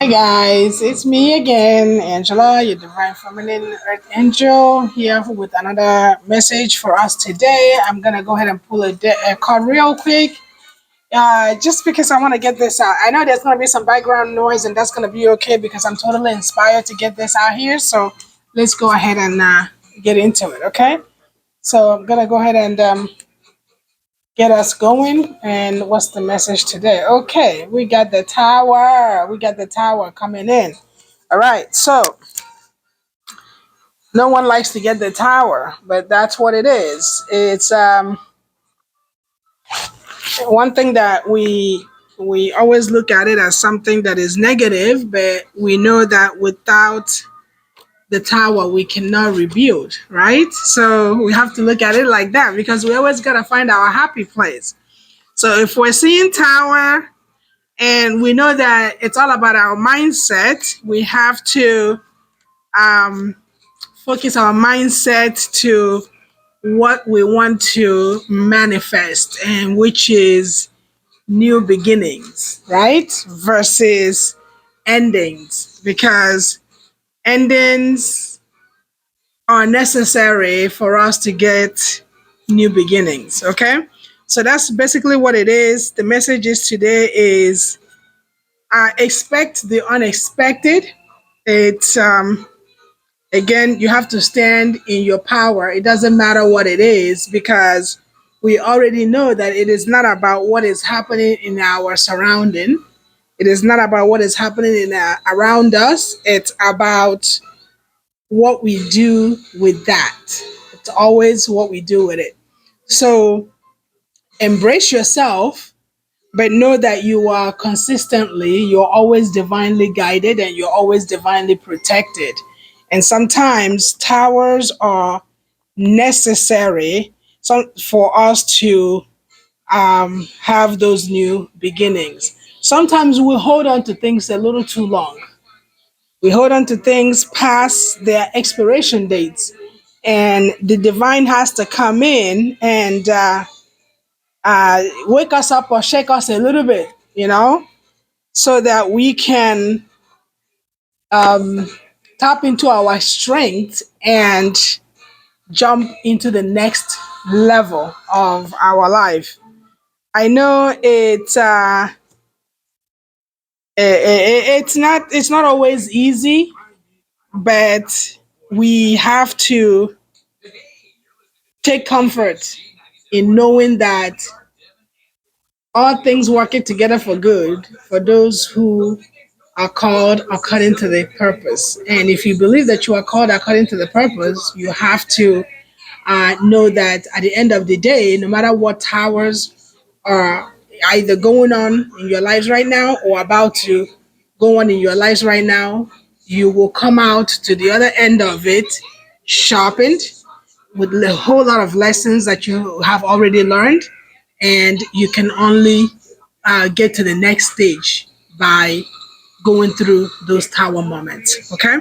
Guys, it's me again, Angela, your divine feminine earth angel, here with another message for us today. I'm gonna go ahead and pull a card real quick, just because I want to get this out. I know there's gonna be some background noise, and that's gonna be okay because I'm totally inspired to get this out here. So let's go ahead and get into it, okay? So I'm gonna go ahead and get us going. And what's the message today? Okay, we got the tower. We got the tower coming in. All right, so no one likes to get the tower, but that's what it is. It's one thing that we always look at it as something that is negative, but we know that without the tower we cannot rebuild, right? So we have to look at it like that because we always gotta find our happy place. So if we're seeing tower and we know that it's all about our mindset, we have to um, focus our mindset to what we want to manifest, and which is new beginnings, right? Versus endings, because endings are necessary for us to get new beginnings, okay? So that's basically what it is. The message is today is expect the unexpected. It's again, you have to stand in your power. It doesn't matter what it is because we already know that it is not about what is happening in our surrounding. It is not about what is happening around us. It's about what we do with that. It's always what we do with it. So embrace yourself, but know that you're always divinely guided and you're always divinely protected. And sometimes towers are necessary for us to have those new beginnings. Sometimes we hold on to things a little too long. We hold on to things past their expiration dates, and the divine has to come in and wake us up or shake us a little bit, so that we can um, tap into our strength and jump into the next level of our life. I know it's not always easy, but we have to take comfort in knowing that all things working together for good for those who are called according to the purpose. And if you believe that you are called according to the purpose, you have to know that at the end of the day, no matter what towers are either going on in your lives right now or about to go on in your lives right now, you will come out to the other end of it sharpened with a whole lot of lessons that you have already learned, and you can only get to the next stage by going through those tower moments. Okay,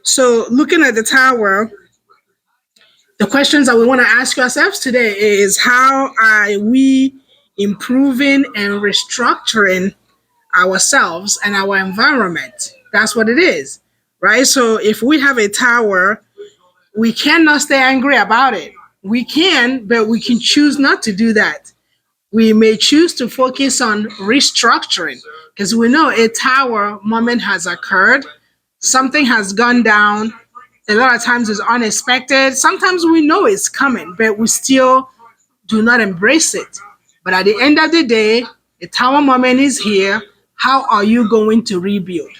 so looking at the tower, the questions that we want to ask ourselves today is how are we improving and restructuring ourselves and our environment? That's what it is, right? So if we have a tower, we cannot stay angry about it. We can, but we can choose not to do that. We may choose to focus on restructuring because we know a tower moment has occurred, something has gone down. A lot of times it's unexpected. Sometimes we know it's coming, but we still do not embrace it. But at the end of the day, the tower moment is here. How are you going to rebuild?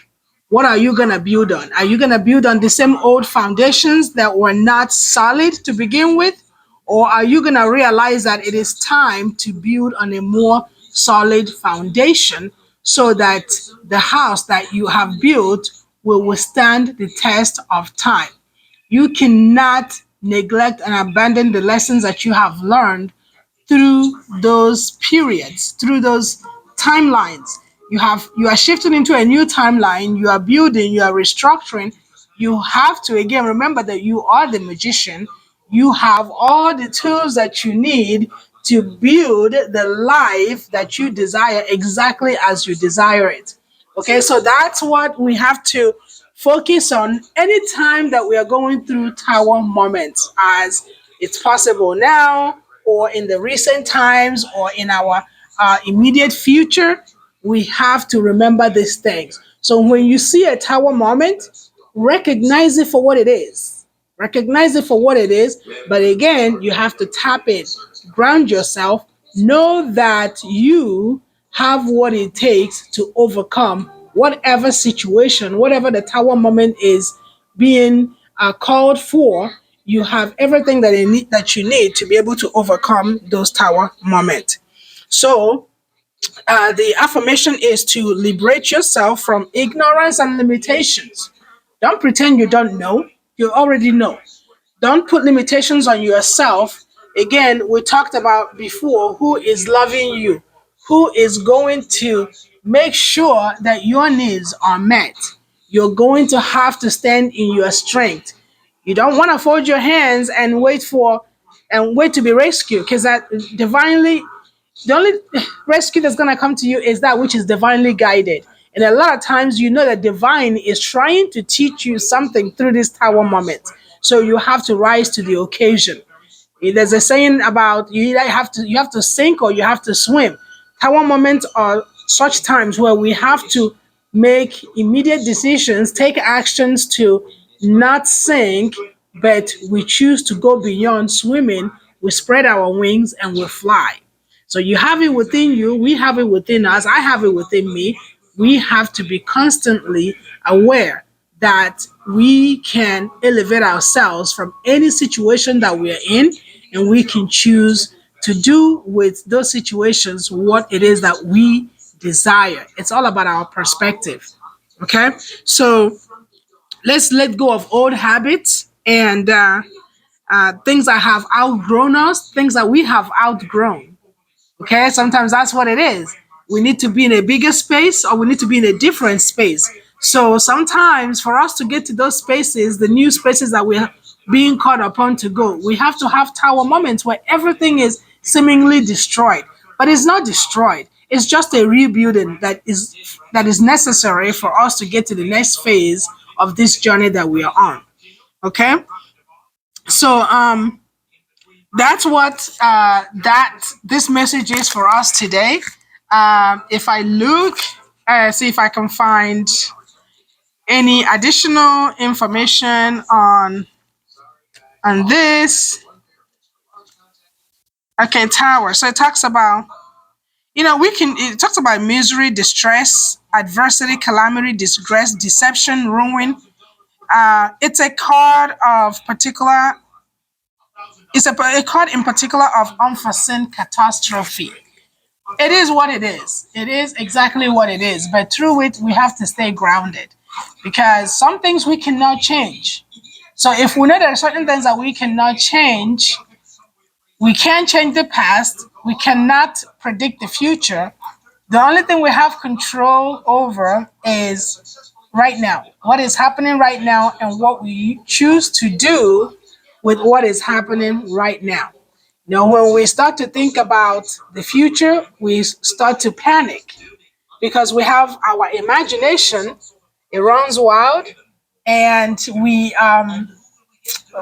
What are you going to build on? Are you going to build on the same old foundations that were not solid to begin with? Or are you going to realize that it is time to build on a more solid foundation so that the house that you have built will withstand the test of time? You cannot neglect and abandon the lessons that you have learned through those periods, through those timelines. You are shifting into a new timeline, you are building, you are restructuring. You have to again remember that you are the magician. You have all the tools that you need to build the life that you desire exactly as you desire it. Okay, so that's what we have to focus on anytime that we are going through tower moments, as it's possible now, or in the recent times, or in our immediate future. We have to remember these things. So when you see a tower moment, recognize it for what it is. Recognize it for what it is. But again, you have to tap in, ground yourself, know that you have what it takes to overcome whatever situation, whatever the tower moment is being called for. You have everything that you need to be able to overcome those tower moments. So the affirmation is to liberate yourself from ignorance and limitations. Don't pretend you don't know. You already know. Don't put limitations on yourself. Again, we talked about before who is loving you, who is going to make sure that your needs are met. You're going to have to stand in your strength. You don't want to fold your hands and wait to be rescued, because that divinely, the only rescue that's going to come to you is that which is divinely guided. And a lot of times, you know that divine is trying to teach you something through this tower moment. So you have to rise to the occasion. There's a saying about you have to sink or you have to swim. Tower moments are such times where we have to make immediate decisions, take actions to not sink, but we choose to go beyond swimming. We spread our wings and we fly. So you have it within you, we have it within us, I have it within me. We have to be constantly aware that we can elevate ourselves from any situation that we are in, and we can choose to do with those situations what it is that we desire. It's all about our perspective. Okay, so let's let go of old habits and things that have outgrown us, things that we have outgrown. Okay, sometimes that's what it is. We need to be in a bigger space or we need to be in a different space. So sometimes for us to get to those spaces, the new spaces that we're being called upon to go, we have to have tower moments where everything is seemingly destroyed. But it's not destroyed. It's just a rebuilding that is necessary for us to get to the next phase of this journey that we are on. Okay? So that's what that this message is for us today. If I look, see if I can find any additional information on this. Okay, tower. So it talks about, it talks about misery, distress, adversity, calamity, disgrace, deception, ruin. It's a card of particular. It's a card in particular of unforeseen catastrophe. It is what it is. It is exactly what it is. But through it, we have to stay grounded, because some things we cannot change. So if we know there are certain things that we cannot change, we can't change the past, we cannot predict the future. The only thing we have control over is right now, what is happening right now, and what we choose to do with what is happening right now. Now, when we start to think about the future, we start to panic because we have our imagination, it runs wild, and we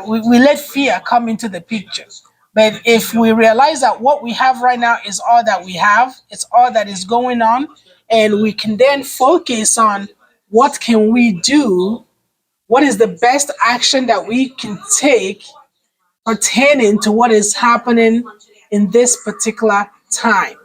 let fear come into the picture. But if we realize that what we have right now is all that we have, it's all that is going on, and we can then focus on what can we do, what is the best action that we can take pertaining to what is happening in this particular time,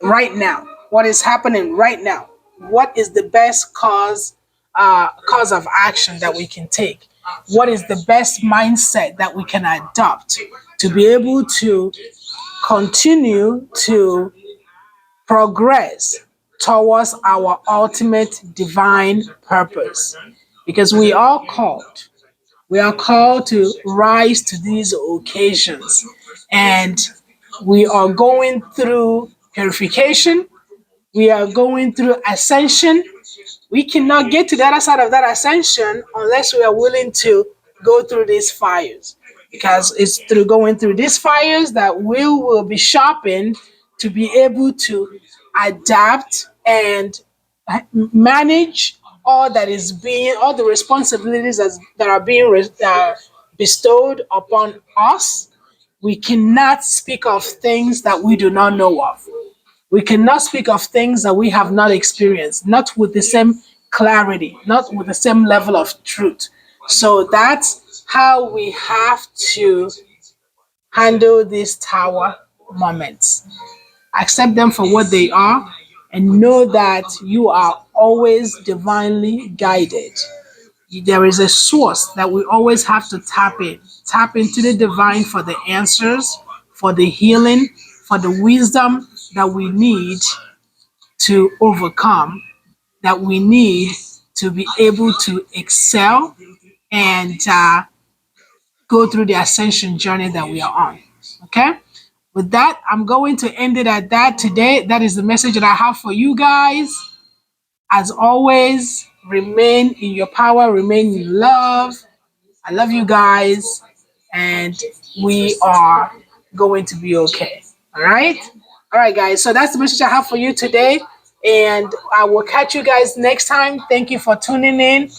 right now. What is happening right now? What is the best cause of action that we can take? What is the best mindset that we can adopt to be able to continue to progress towards our ultimate divine purpose? Because we are called to rise to these occasions, and we are going through purification, we are going through ascension. We cannot get to the other side of that ascension unless we are willing to go through these fires. Because it's through going through these fires that we will be sharpened to be able to adapt and manage all the responsibilities that are being bestowed upon us. We cannot speak of things that we do not know of. We cannot speak of things that we have not experienced, not with the same clarity, not with the same level of truth. So that's how we have to handle these tower moments. Accept them for what they are and know that you are always divinely guided. There is a source that we always have to tap into the divine for the answers, for the healing, for the wisdom that we need to overcome, that we need to be able to excel and go through the ascension journey that we are on. Okay? With that, I'm going to end it at that today. That is the message that I have for you guys. As always, remain in your power, remain in love. I love you guys, and we are going to be okay. All right? All right, guys. So that's the message I have for you today. And I will catch you guys next time. Thank you for tuning in.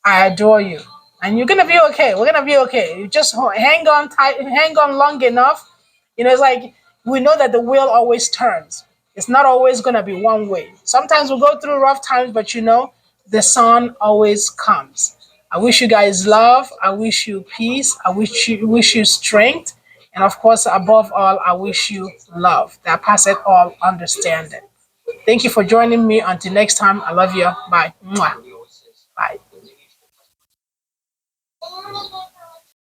I adore you. And you're gonna be okay. We're gonna be okay. You just hang on tight, hang on long enough. It's like we know that the wheel always turns. It's not always gonna be one way. Sometimes we go through rough times, but the sun always comes. I wish you guys love. I wish you peace. I wish you strength. And of course, above all, I wish you love that passeth all understanding. Thank you for joining me. Until next time, I love you. Bye. Mwah. Bye.